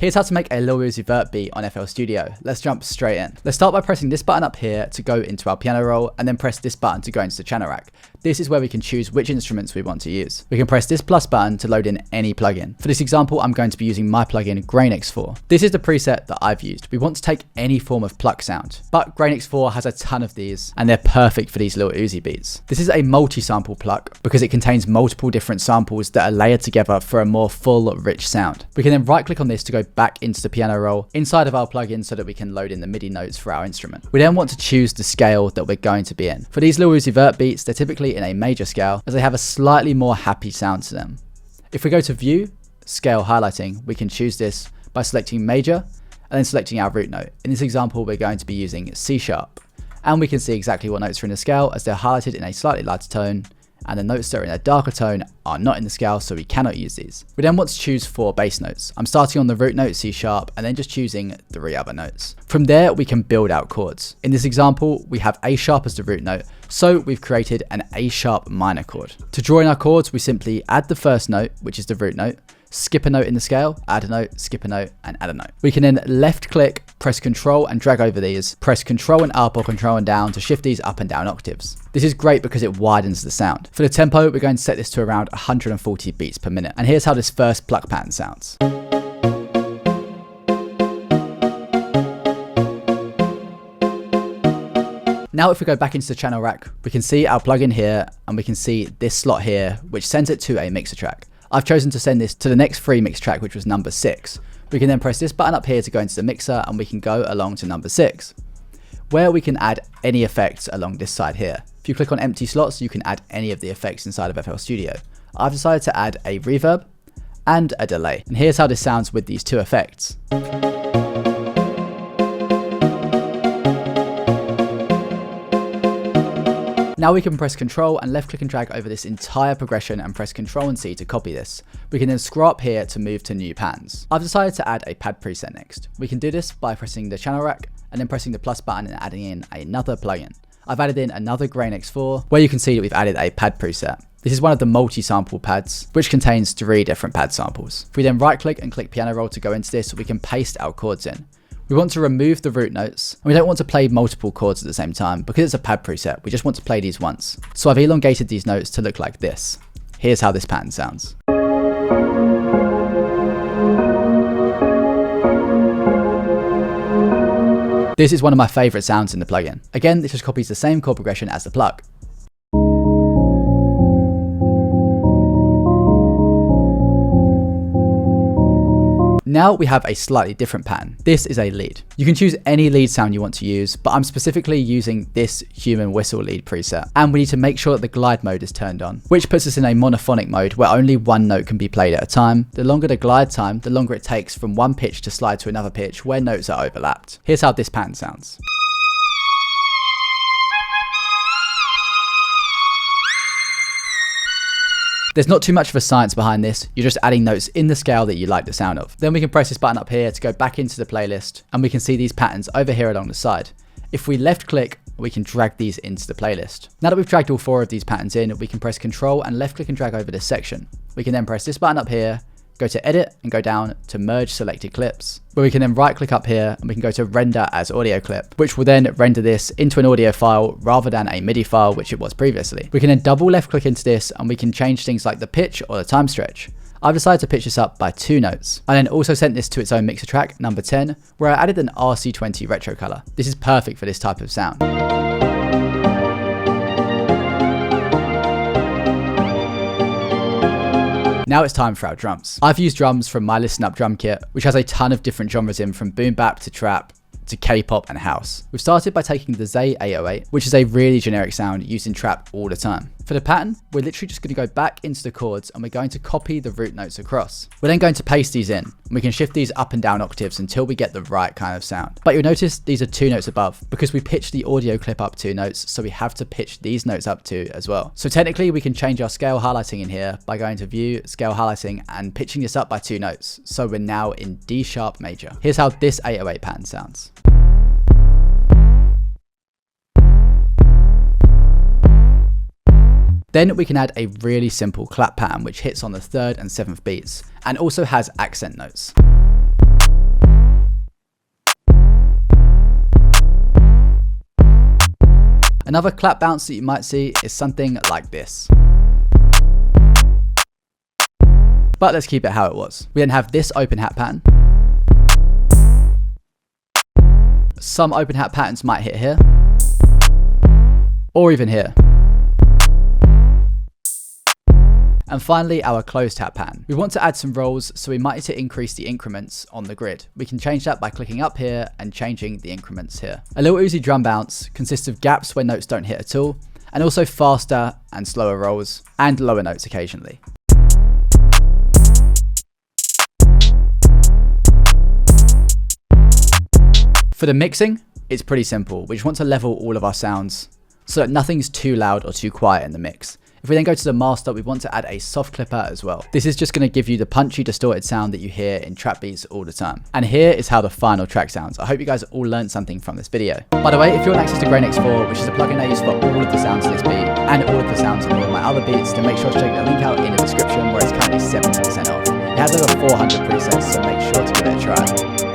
Here's how to make a Lil Uzi Vert beat on FL Studio. Let's jump straight in. Let's start by pressing this button up here to go into our piano roll, and then press this button to go into the channel rack. This is where we can choose which instruments we want to use. We can press this plus button to load in any plugin. For this example, I'm going to be using my plugin GrainX4. This is the preset that I've used. We want to take any form of pluck sound, but GrainX4 has a ton of these and they're perfect for these Lil Uzi beats. This is a multi-sample pluck because it contains multiple different samples that are layered together for a more full, rich sound. We can then right click on this to go back into the piano roll inside of our plugin so that we can load in the MIDI notes for our instrument. We then want to choose the scale that we're going to be in. For these Lil Uzi Vert beats, they're typically in a major scale as they have a slightly more happy sound to them. If we go to view, scale highlighting, we can choose this by selecting major and then selecting our root note. In this example, we're going to be using C#, and we can see exactly what notes are in the scale as they're highlighted in a slightly lighter tone, and the notes that are in a darker tone are not in the scale, so we cannot use these. We then want to choose 4 bass notes. I'm starting on the root note C#, and then just choosing 3 other notes. From there, we can build out chords. In this example, we have A# as the root note, so we've created an A# minor chord. To draw in our chords, we simply add the first note, which is the root note, skip a note in the scale, add a note, skip a note, and add a note. We can then left click, press Ctrl and drag over these, press Ctrl and up or Ctrl and down to shift these up and down octaves. This is great because it widens the sound. For the tempo, we're going to set this to around 140 beats per minute. And here's how this first pluck pattern sounds. Now if we go back into the channel rack, we can see our plugin here, and we can see this slot here, which sends it to a mixer track. I've chosen to send this to the next free mix track, which was number 6. We can then press this button up here to go into the mixer, and we can go along to number 6, where we can add any effects along this side here. If you click on empty slots, you can add any of the effects inside of FL Studio. I've decided to add a reverb and a delay. And here's how this sounds with these 2 effects. Now we can press Ctrl and left click and drag over this entire progression and press Ctrl and C to copy this. We can then scroll up here to move to new patterns. I've decided to add a pad preset next. We can do this by pressing the channel rack and then pressing the plus button and adding in another plugin. I've added in another GrainX4 where you can see that we've added a pad preset. This is one of the multi-sample pads, which contains 3 different pad samples. If we then right click and click piano roll to go into this, we can paste our chords in. We want to remove the root notes, and we don't want to play multiple chords at the same time because it's a pad preset. We just want to play these once. So I've elongated these notes to look like this. Here's how this pattern sounds. This is one of my favorite sounds in the plugin. Again, this just copies the same chord progression as the pluck. Now we have a slightly different pattern. This is a lead. You can choose any lead sound you want to use, but I'm specifically using this human whistle lead preset. And we need to make sure that the glide mode is turned on, which puts us in a monophonic mode where only one note can be played at a time. The longer the glide time, the longer it takes from one pitch to slide to another pitch where notes are overlapped. Here's how this pattern sounds. There's not too much of a science behind this, you're just adding notes in the scale that you like the sound of. Then we can press this button up here to go back into the playlist, and we can see these patterns over here along the side. If we left click, we can drag these into the playlist. Now that we've dragged all 4 of these patterns in, we can press Ctrl and left click and drag over this section. We can then press this button up here, go to edit and go down to merge selected clips, where we can then right click up here and we can go to render as audio clip, which will then render this into an audio file rather than a MIDI file, which it was previously. We can then double left click into this and we can change things like the pitch or the time stretch. I've decided to pitch this up by 2 notes. I then also sent this to its own mixer track, number 10, where I added an RC20 retro color. This is perfect for this type of sound. Now it's time for our drums. I've used drums from my Listen Up drum kit, which has a ton of different genres in, from boom bap to trap to K-pop and house. We've started by taking the Zay 808, which is a really generic sound used in trap all the time. For the pattern, we're literally just going to go back into the chords and we're going to copy the root notes across. We're then going to paste these in, and we can shift these up and down octaves until we get the right kind of sound. But you'll notice these are 2 notes above because we pitched the audio clip up 2 notes, so we have to pitch these notes up 2 as well. So technically we can change our scale highlighting in here by going to view, scale highlighting, and pitching this up by 2 notes. So we're now in D# major. Here's how this 808 pattern sounds. Then we can add a really simple clap pattern which hits on the 3rd and 7th beats and also has accent notes. Another clap bounce that you might see is something like this. But let's keep it how it was. We then have this open hat pattern. Some open hat patterns might hit here, or even here. And finally, our closed hat pattern. We want to add some rolls, so we might need to increase the increments on the grid. We can change that by clicking up here and changing the increments here. A Lil Uzi drum bounce consists of gaps where notes don't hit at all, and also faster and slower rolls, and lower notes occasionally. For the mixing, it's pretty simple. We just want to level all of our sounds so that nothing's too loud or too quiet in the mix. If we then go to the master, we want to add a soft clipper as well. This is just going to give you the punchy, distorted sound that you hear in trap beats all the time. And here is how the final track sounds. I hope you guys all learned something from this video. By the way, if you want access to Grain X4, which is a plugin I use for all of the sounds in this beat and all of the sounds in all of my other beats, then make sure to check the link out in the description where it's currently 70% off. It has over 400 presets, so make sure to give it a try.